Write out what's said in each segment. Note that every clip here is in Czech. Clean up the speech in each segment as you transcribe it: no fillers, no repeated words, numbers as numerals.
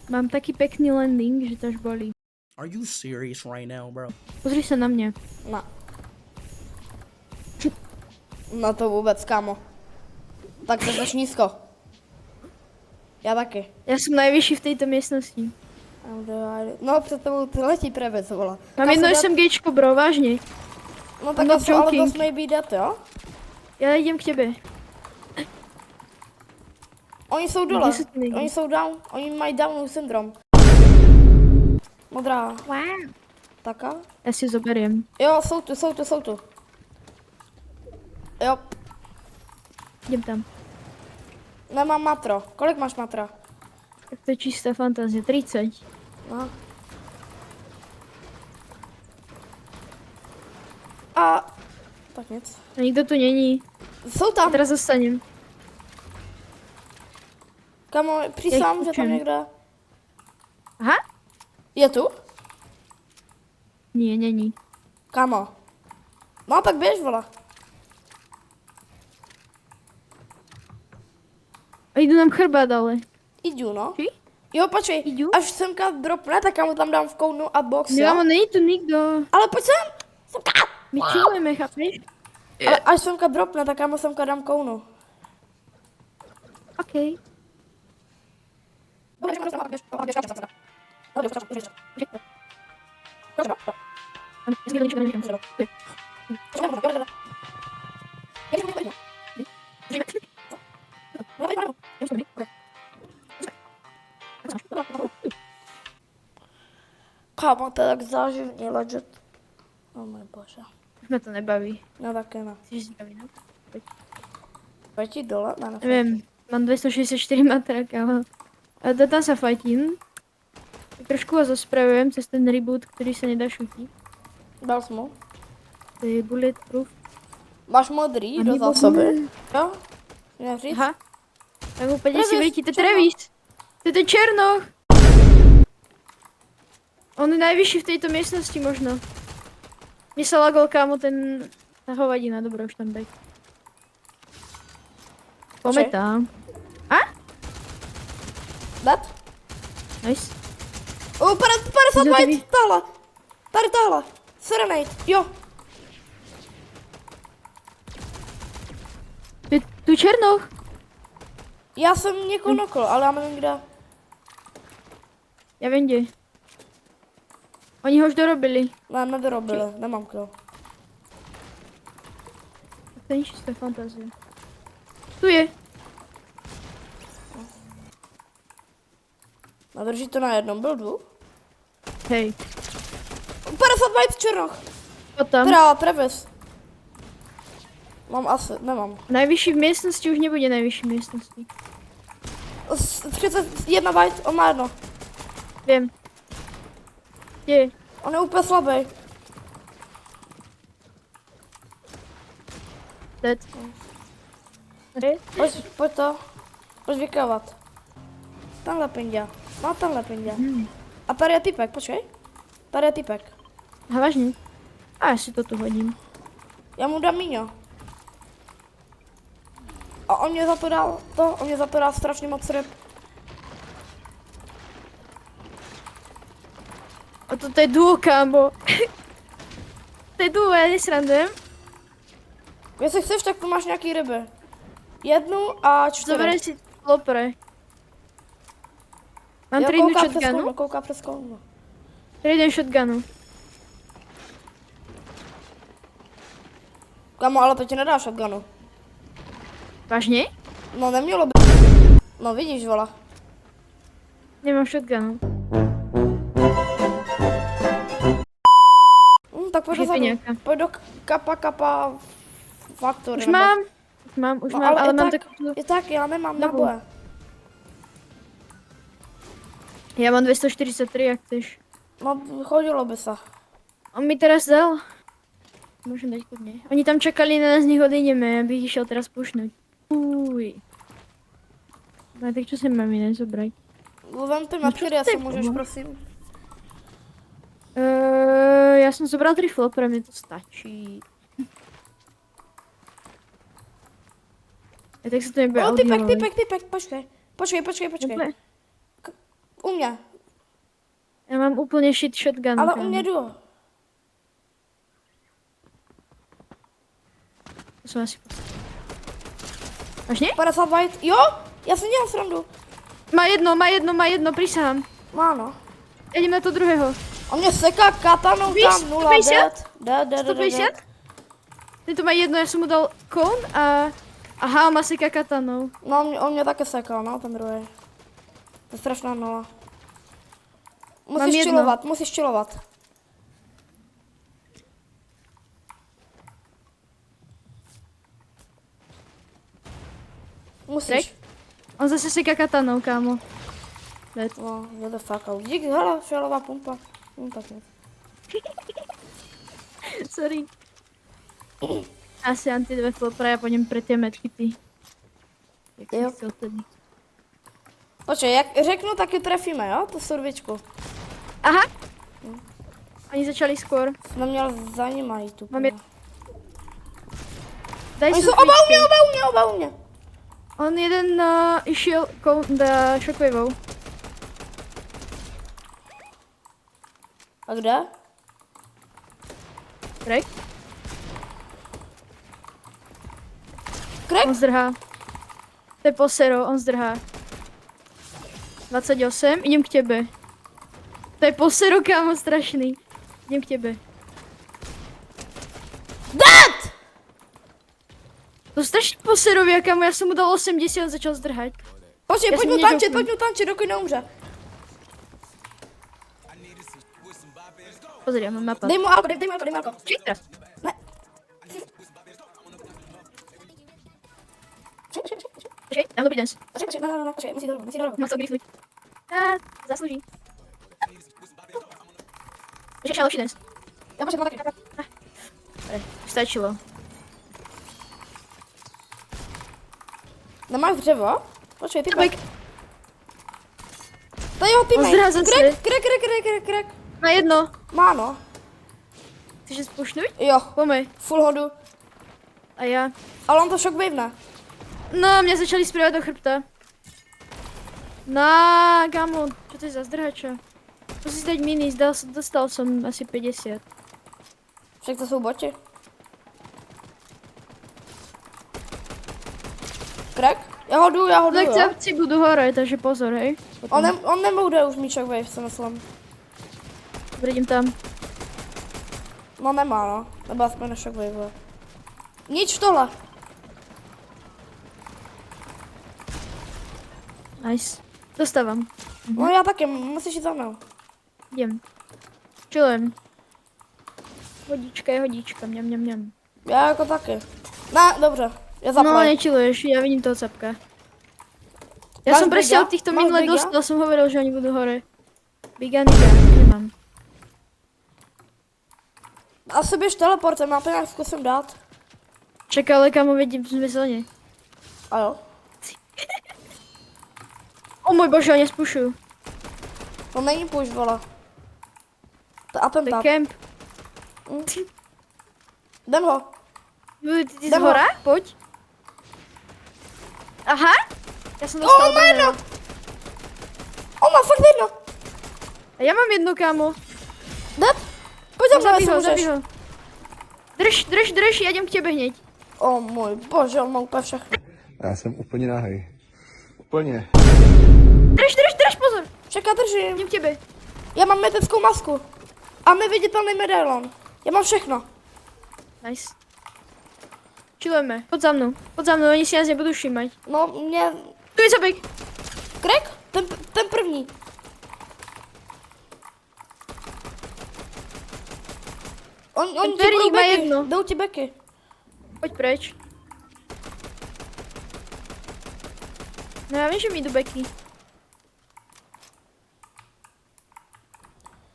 Mám taký pekný landing, že to až bolí. Are you serious right now, bro? Pozri sa na mňa. No to vůbec, kámo. Tak to jsi nízko. Já taky. Ja som najvyšší v tejto miestnosti. No před tebou ty letí prevec, vola. Mám jedno SMGčko, bro, vážne. No tak not to ale joking. to maybe dat, jo? Ja idem k tebe. Oni jsou dole, Kde jsou ty lidi? oni jsou down, oni mají Downův syndrom. Modrá, Wow. taká? Ja si zoberiem. Jo, jsou tu. Jo, Idem tam. nemám matro. Kolik máš matra? Tak to je čistá fantázie. 30. No. A... Tak nic. A nikto tu není. Jsou A tam, teraz zostanem. kamo, přísám, že tam kľúčem. někde. Aha? Je tu? Nie, není. Kamo. No tak běž, vola. A idú nám chrbát, ale. Jdu, no. Či? Jo, počkej, Jdu? až semka dropne, tak já mu tam dám v kounu a box, Kámo, jo? není tu nikto. Ale pojď sem! Semka! My chillujeme, chápeš? Ale až semka dropne, tak já mu semka dám kounu. OK. Kámo, to je tak záživný legit. Oh můj bože. Už ma to nebaví. No taky ne. Chceš zbaviť, no? Pojď ti dole? Ne, Neviem, mám 264 matrak, ale... A tam sa fajtím. Tak trošku ho zospravujem cez ten reboot, ktorý sa nedá šutiť. Dal jsem mu. To je bulletproof. Máš modrý A do nebo zásoby? Jo? Neříct? Aha. Tak úplne si Travis, vejti, to je Černoch. Travis. To je ten Černoch. On je najvyšší v tejto miestnosti možno. Mne sa lagol, kámo, tá hovadina, dobre, už tam bek. Pometá. Dead? Nice. 50 Kdo white, ty? tahle. Serenade, jo. To je tu Černoch. Já jsem někoho nokl, ale já nevím kde. Ja viem, kde. Oni ho už dorobili. Ne, nedorobili, nemám kill. To je čistá fantázie. Tu je. Nadrží to na jednom buildu. Hej. 50 white černoch. Potom. Teda Travis. Mám asi, nemám. Najvyšší v miestnosti už nebude najvyšší v miestnosti. 31 white, on má jedno. Viem. Kde je? On je úplně slabý. Dead. Kde? Pojď to. Pojď vykávat. Tenhle pindia. No tenhle pindia. A tady je typek, počkej. Tady je typek. Aha, vážne? A ja si to tu hodím. Já mu dám míňo. A on mě za to dal strašně moc ryb. A toto je duo, kámo. To je duo, ja nesrandujem. Jestli chceš, tak tu máš nějaký ryby. 1 a 4. Zoberiem si lopre. Mám Jo, 3 shotgunu. kouká přes kolno. 3 shotgunu. Kamo, ale to ti nedá shotgunu. Vážne? No nemělo by. No vidíš, vola. Nemám shotgunu. Tak pojď Už je dozadu. peňáka. Pojď do kapa faktory. Už mám. Už No, mám, ale i mám tak, takú... I tak, já nemám Dobu. naboje. Ja mám 243, jak chceš. No, chodilo by se. On mi teraz dal. Môžem dať kudne. Oni tam čakali na nás, nech odídeme, abych išiel teraz pušnúť. Uj. No tak čo sa mám iné zobrať? Vem ty No, matky, čo já to se je, můžeš, no? prosím. Ja som zobral 3 flopre, mne to stačí. Ja tak sa to nebude O, audiovať. typek, počkej. Počkej. Dobre. U mě. Já mám úplně shit shotgun. Ale u kámo. mě jdu. To jsem asi Máš mě? 50 byte. Jo, já jsem dělal srandu. Má jedno, přísahám. Má no. Jdem na to druhého. On mě seká katanou Víš, tam 0 150? dead. 150? Ty to má jedno, já jsem mu dal kon a... Aha, má seka katanou. No, on mě také sekal, no, ten druhý. To je strašná nula. Mám Musíš jedno. chillovat, musíš chillovat. Musíš. On zase seka katanou, kámo. Dead. No, what the fuck out. Díky, hele, fialová pumpa. Tak nic. Sorry. Asi antideflo právě po něm pre tie medkity. Jak Jo. jsem chcel tedy. Počkej, jak řeknu, tak ji trefíme, jo? Tu survičku. Aha! Oni začali skôr. Jsem měl za nima jít tu. Mám je- Daj Oni si jsou oba u mě. On jeden išiel shockwaveou. A kde? Crack? Crack? On zdrhá. To je posero, on zdrhá. 28, idem k tebe. To je posero, kámo, strašný. Idem k tebe. Dead! To strašný poserově, kámo, já jsem mu dal 80 a začal zdrhat. Počkej, Já pojď jsem mu někdo- tančit, dokud neumře. Pozri, já mám mapa. Dej mu alko, dej mu alko. Čekaj teraz. Ne. Počkej, dám dobrý den. Počkej, musí dolů. Mám to grifnúť. Zaslouží. Počkej, další den. Já počkej, taky. Stačilo. Nemáš dřevo? Počkej, ty Tabek, To je jeho teammate. Pozdra zase. Crack. na jedno. Má no. Chceš spušnúť? Jo, Pomej. full hodu. A já. Ale on to shockwave ne. No, mě začali zpívat do chrbta. No, kámo, čo to je za zdrhača? Musíš dať mini, dostal som asi 50. Však to jsou boti. Crack? Já ho jdu, Tak jo. ťavci budú hore, takže pozor, hej. On nebude už mít shockwave, si myslím. Dobre, idem tam. No nemá no. Nebo aspoň na shockwave. Nič tohle. Nice. Dostávam. No já taky, musíš jít za mnou. Idem. Chillujem. Hodička je hodička, mňam. Já jako taky. Ne, dobře. Já No, zaplej. nechilluješ, ja vidím toho capka. Ja Máš som presne biga? od týchto Máš minule biga? dostal, som hovoril, že oni budú hore. Biga, nemám. A si běž teleportem, já to nějak zkusím dát. Čekaj, ale kamo, vidím zmyselně. A jo. O můj bože, oni spušujú. To není push, vole. To je To je atentát. camp. Jdem ho. Ty z Jdem ho. hora? Poď. Aha. Ja som dostal On má jedno. druhého. On má fakt jedno. A ja mám jedno, kámo. Dead? Pojď za mnou, Zabij jestli ho, můžeš. zabij ho. Drž, já jdem k tebe hneď. O můj bože, on má úplně všechno. Já jsem úplně nahej. Úplně. Drž, pozor. Čeká, držím. Jdem k tebe. Já mám metickou masku. A neviditelný medailon. Já mám všechno. Nice. Chillujeme. Poď za mnou, oni si nás nebudú všímať. No, mě... Tu je zabik. Crack? Ten první. On ti Perník budou má beky. jedno. Jdou ti beky. Poď preč. No ja viem, že mi idú beky.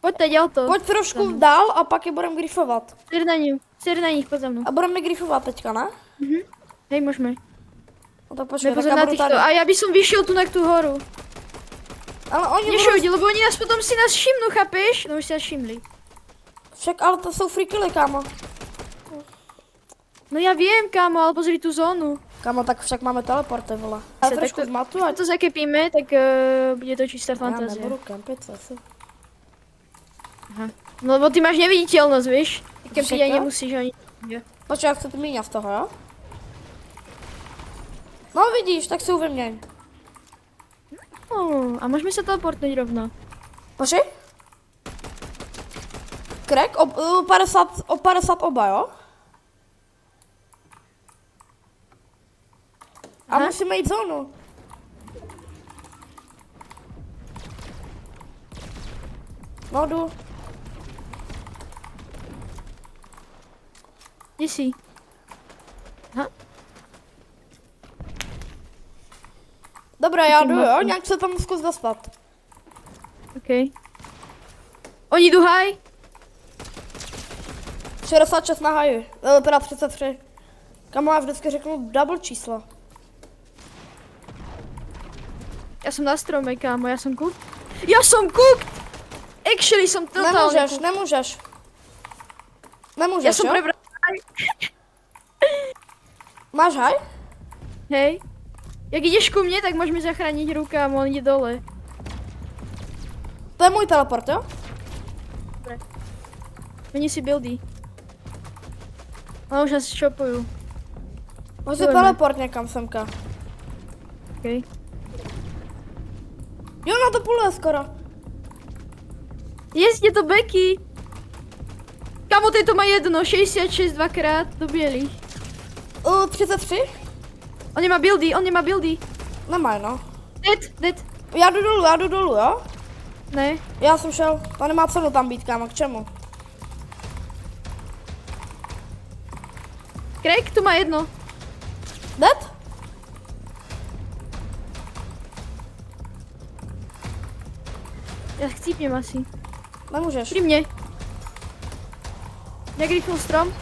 Poď teď auto. Pojď trošku dál a pak je budeme grifovat. Ser na nich, poď za mnou. A budeme grifovat teďka, ne? Hej, môžeme. No tak počkej, tak Nepozor já na budu týchto. tady. A ja by som vyšiel tu na tú horu. Ale oni budou... Nešodi, lebo oni nás potom si nás všimnú, chápeš? No už si nás všimli. Však, ale to jsou free killy, kámo. No ja viem, kámo, ale pozri tú zónu. Kamo, tak však máme teleporty, vole. Já Tak trošku to- zmatu, ať To zakepíme, tak bude to čistá já fantazie. nebudu kempit asi. No lebo ty máš neviditeľnosť, vieš? Ty kempiť Však aj jo? nemusíš ani... Počkej, jak chcete míňat z toho, jo? No vidíš, tak si uvyměň. A môžeme sa teleportnúť rovno. Počkej. Krek, o 50 oba, jo? A Aha. musíme jít zónu. No jdu. Kde si? Dobré, já jdu, jo? máte. Nějak se tam zkus dostat. OK. Oni jdu haj? 66 na haju, teda 33. Kamo, já vždycky řeknu double číslo. Ja som na strome, kámo, ja som cooked. Ja som cooked! Actually som totálne Nemůžeš, cooked. nemůžeš. Nemůžeš, Ja som jo? prebral haj. Máš haj? Hej. Jak ideš ku mne, tak môžeš mi zachrániť ruku, kámo, on ide dole. To je můj teleport, jo? Meni si buildy. Ale už nás šopujú. Můj si Jdeme. teleport někam semka. OK. Jo, na to půl je skoro. Je to Becky. Kámo, to má jedno, 66 dvakrát do bielých. 33? On nemá buildy. Nemá, no. Dead. Já jdu dolů, jo? Ne. Já jsem šel, to nemá cenu tam být, kámo, k čemu? Craig, tu má jedno. Dead? Ja chcípnem asi. Nemůžeš. Pri mne. Jak rýchlo strom.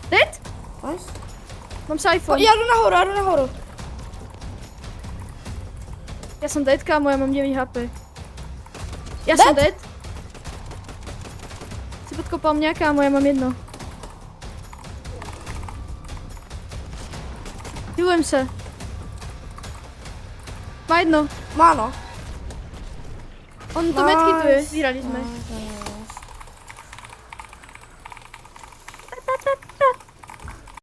Dead? Nice. Mám siphon. Já jdu nahoru. Ja som dead, kámo, ja mám 9 HP. Ja Dead? som dead. Si podkopal mňa, kámo, ja mám jedno. Healujem sa. Má jedno. Má no. On to medkituje, vyhrali sme.